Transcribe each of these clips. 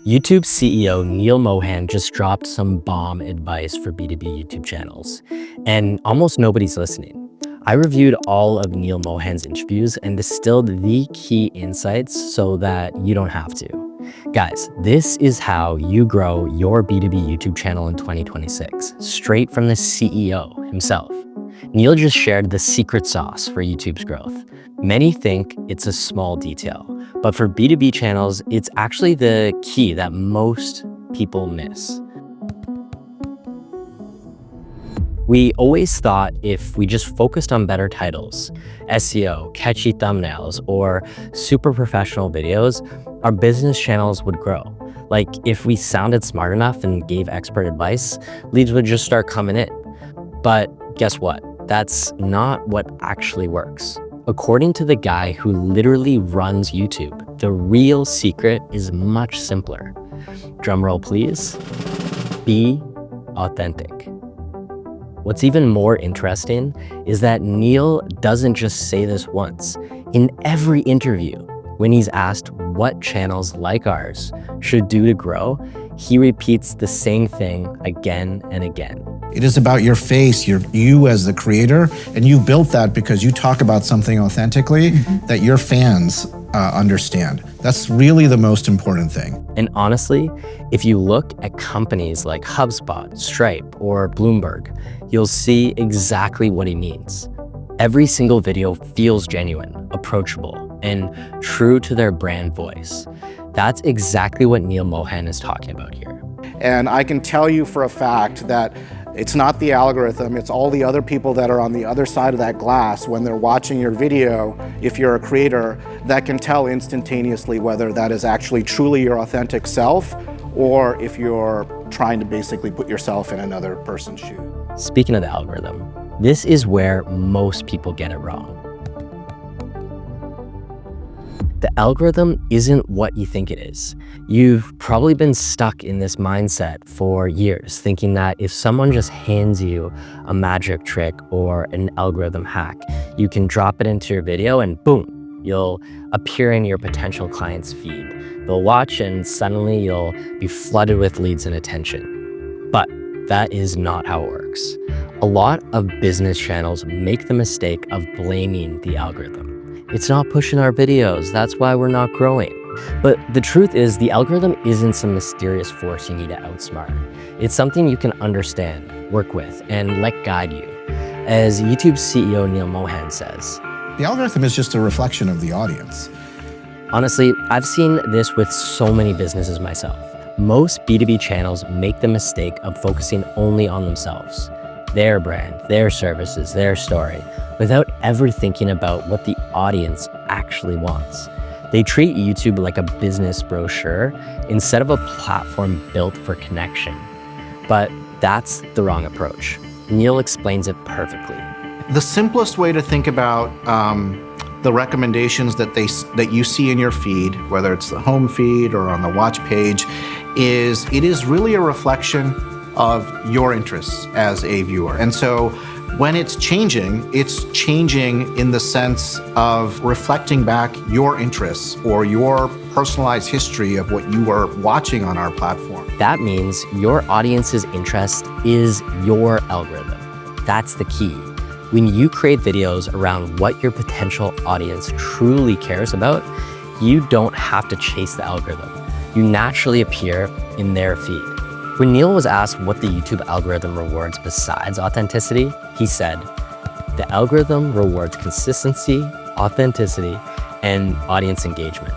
YouTube CEO Neil Mohan just dropped some bomb advice for B2B YouTube channels, and almost nobody's listening. I reviewed all of Neil Mohan's interviews and distilled the key insights so that you don't have to. Guys, this is how you grow your B2B YouTube channel in 2026, straight from the CEO himself. Neil just shared the secret sauce for YouTube's growth. Many think it's a small detail, but for B2B channels, it's actually the key that most people miss. We always thought if we just focused on better titles, SEO, catchy thumbnails, or super professional videos, our business channels would grow. Like if we sounded smart enough and gave expert advice, leads would just start coming in. But guess what? That's not what actually works. According to the guy who literally runs YouTube, the real secret is much simpler. Drumroll please. Be authentic. What's even more interesting is that Neil doesn't just say this once. In every interview, when he's asked what channels like ours should do to grow, he repeats the same thing again and again. It is about your face, you as the creator, and you built that because you talk about something authentically that your fans understand. That's really the most important thing. And honestly, if you look at companies like HubSpot, Stripe, or Bloomberg, you'll see exactly what he means. Every single video feels genuine, approachable, and true to their brand voice. That's exactly what Neil Mohan is talking about here. And I can tell you for a fact that it's not the algorithm, it's all the other people that are on the other side of that glass when they're watching your video, if you're a creator, that can tell instantaneously whether that is actually truly your authentic self or if you're trying to basically put yourself in another person's shoes. Speaking of the algorithm, this is where most people get it wrong. The algorithm isn't what you think it is. You've probably been stuck in this mindset for years, thinking that if someone just hands you a magic trick or an algorithm hack, you can drop it into your video and boom, you'll appear in your potential client's feed. They'll watch and suddenly you'll be flooded with leads and attention. But that is not how it works. A lot of business channels make the mistake of blaming the algorithm. It's not pushing our videos, that's why we're not growing. But the truth is, the algorithm isn't some mysterious force you need to outsmart. It's something you can understand, work with, and let guide you. As YouTube CEO Neil Mohan says, The algorithm is just a reflection of the audience. honestly, I've seen this with so many businesses myself. Most B2B channels make the mistake of focusing only on themselves, their brand, their services, their story, without ever thinking about what the audience actually wants. They treat YouTube like a business brochure instead of a platform built for connection. But that's the wrong approach. Neil explains it perfectly. The simplest way to think about the recommendations that you see in your feed, whether it's the home feed or on the watch page, is it is really a reflection of your interests as a viewer. And so when it's changing in the sense of reflecting back your interests or your personalized history of what you are watching on our platform. That means your audience's interest is your algorithm. That's the key. When you create videos around what your potential audience truly cares about, you don't have to chase the algorithm. You naturally appear in their feed. When Neil was asked what the YouTube algorithm rewards besides authenticity, he said, the algorithm rewards consistency, authenticity, and audience engagement.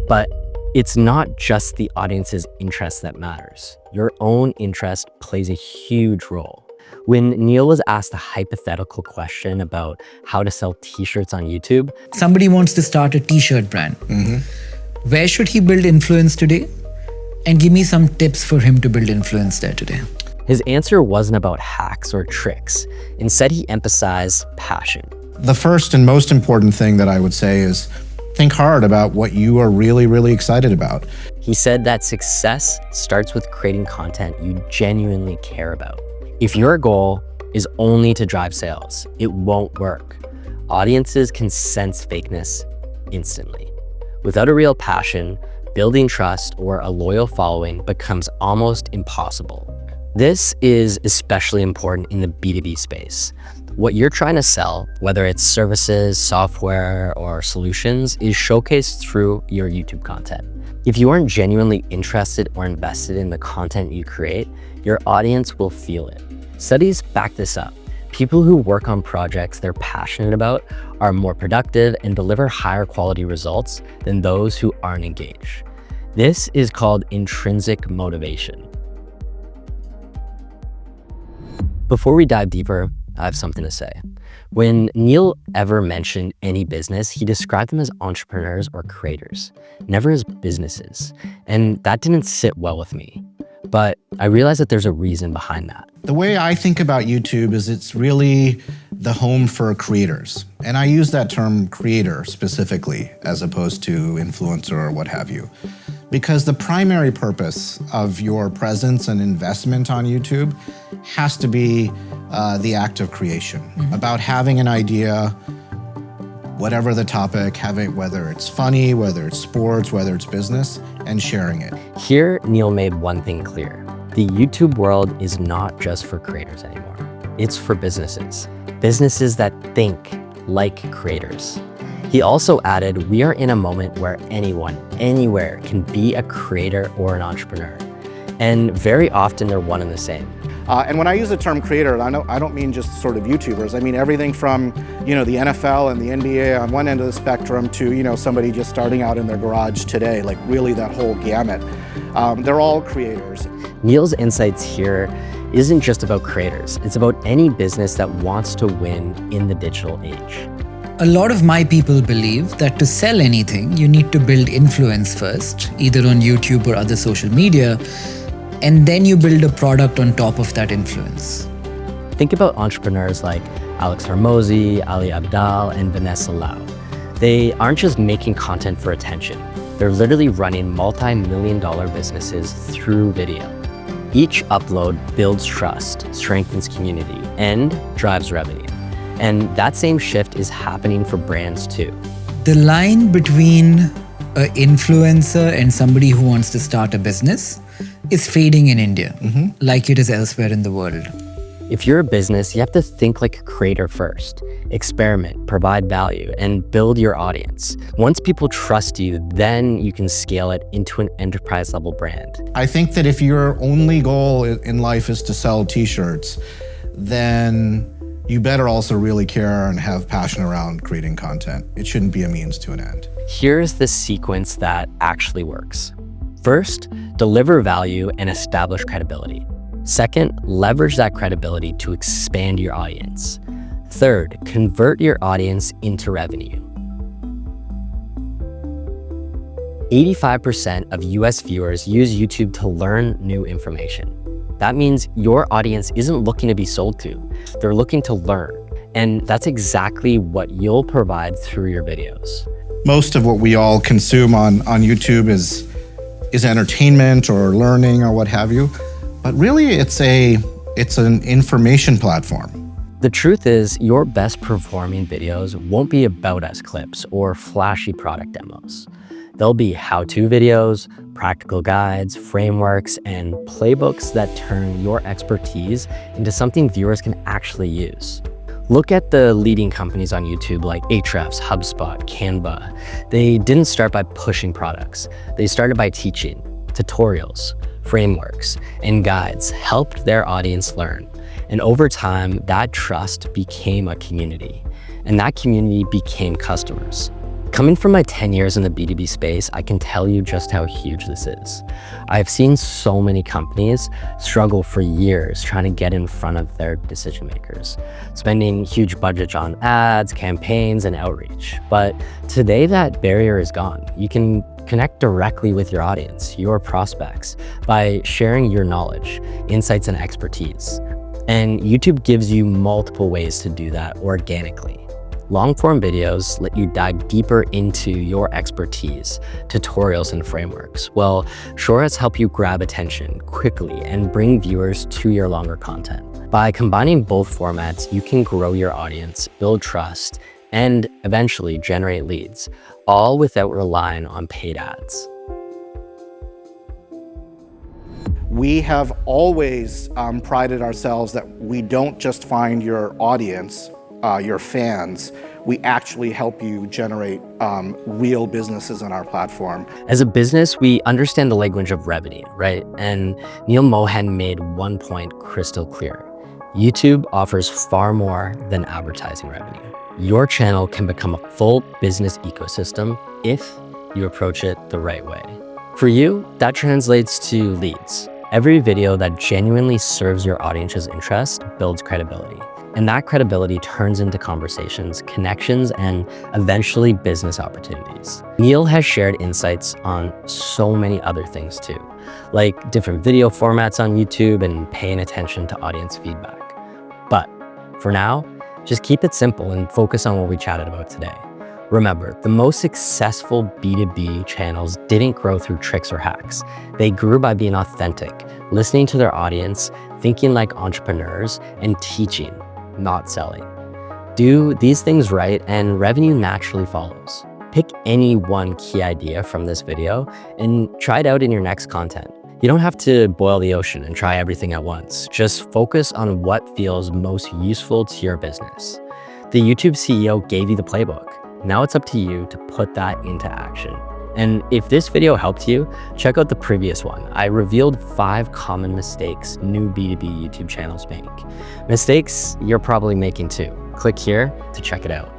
But it's not just the audience's interest that matters. Your own interest plays a huge role. When Neil was asked a hypothetical question about how to sell t-shirts on YouTube, somebody wants to start a t-shirt brand. Where should he build influence today? And give me some tips for him to build influence there today. his answer wasn't about hacks or tricks. Instead, he emphasized passion. The first and most important thing that I would say is think hard about what you are really, really excited about. He said that success starts with creating content you genuinely care about. If your goal is only to drive sales, it won't work. Audiences can sense fakeness instantly. Without a real passion, building trust or a loyal following becomes almost impossible. This is especially important in the B2B space. What you're trying to sell, whether it's services, software, or solutions, is showcased through your YouTube content. If you aren't genuinely interested or invested in the content you create, your audience will feel it. Studies back this up. People who work on projects they're passionate about are more productive and deliver higher quality results than those who aren't engaged. This is called intrinsic motivation. Before we dive deeper, I have something to say. When Neil ever mentioned any business, he described them as entrepreneurs or creators, never as businesses. And that didn't sit well with me. But I realized that there's a reason behind that. The way I think about YouTube is it's really the home for creators. And I use that term creator specifically, as opposed to influencer or what have you. Because the primary purpose of your presence and investment on YouTube has to be the act of creation, about having an idea, whatever the topic, whether it's funny, whether it's sports, whether it's business, and sharing it. Here, Neil made one thing clear. The YouTube world is not just for creators anymore. It's for businesses. Businesses that think like creators. He also added, we are in a moment where anyone, anywhere can be a creator or an entrepreneur. And very often they're one and the same. And when I use the term creator, I don't mean just sort of YouTubers. I mean everything from, the NFL and the NBA on one end of the spectrum to, somebody just starting out in their garage today, like really that whole gamut. They're all creators. Neil's insights here isn't just about creators. It's about any business that wants to win in the digital age. A lot of my people believe that to sell anything, you need to build influence first, either on YouTube or other social media, and then you build a product on top of that influence. Think about entrepreneurs like Alex Hormozi, Ali Abdaal, and Vanessa Lau. They aren't just making content for attention. They're literally running multi-million-dollar businesses through video. Each upload builds trust, strengthens community, and drives revenue. And that same shift is happening for brands too. The line between an influencer and somebody who wants to start a business is fading in India, like it is elsewhere in the world. If you're a business, you have to think like a creator first. Experiment, provide value, and build your audience. Once people trust you, then you can scale it into an enterprise level brand. I think that if your only goal in life is to sell t-shirts, then you better also really care and have passion around creating content. It shouldn't be a means to an end. Here's the sequence that actually works. First, deliver value and establish credibility. Second, leverage that credibility to expand your audience. Third, convert your audience into revenue. 85% of US viewers use YouTube to learn new information. That means your audience isn't looking to be sold to, they're looking to learn. And that's exactly what you'll provide through your videos. Most of what we all consume on YouTube is entertainment or learning or what have you. But really it's an information platform. The truth is, your best performing videos won't be about us clips or flashy product demos. They'll be how-to videos, practical guides, frameworks, and playbooks that turn your expertise into something viewers can actually use. Look at the leading companies on YouTube like Ahrefs, HubSpot, Canva. They didn't start by pushing products. They started by teaching. Tutorials, frameworks, and guides helped their audience learn. And over time, that trust became a community, and that community became customers. Coming from my 10 years in the B2B space, I can tell you just how huge this is. I've seen so many companies struggle for years trying to get in front of their decision makers, spending huge budgets on ads, campaigns, and outreach. But today that barrier is gone. You can connect directly with your audience, your prospects, by sharing your knowledge, insights, and expertise. And YouTube gives you multiple ways to do that organically. Long-form videos let you dive deeper into your expertise, tutorials, and frameworks, while shorts help you grab attention quickly and bring viewers to your longer content. By combining both formats, you can grow your audience, build trust, and eventually generate leads, all without relying on paid ads. We have always prided ourselves that we don't just find your audience, your fans, we actually help you generate real businesses on our platform. As a business, we understand the language of revenue, right? And Neil Mohan made one point crystal clear. YouTube offers far more than advertising revenue. Your channel can become a full business ecosystem if you approach it the right way. For you, that translates to leads. Every video that genuinely serves your audience's interest builds credibility. And that credibility turns into conversations, connections, and eventually business opportunities. Neil has shared insights on so many other things too, like different video formats on YouTube and paying attention to audience feedback. But for now, just keep it simple and focus on what we chatted about today. Remember, the most successful B2B channels didn't grow through tricks or hacks. They grew by being authentic, listening to their audience, thinking like entrepreneurs, and teaching, not selling. Do these things right and revenue naturally follows. Pick any one key idea from this video and try it out in your next content. You don't have to boil the ocean and try everything at once. Just focus on what feels most useful to your business. The YouTube CEO gave you the playbook. Now it's up to you to put that into action. And if this video helped you, check out the previous one. I revealed 5 common mistakes new B2B YouTube channels make. Mistakes you're probably making too. Click here to check it out.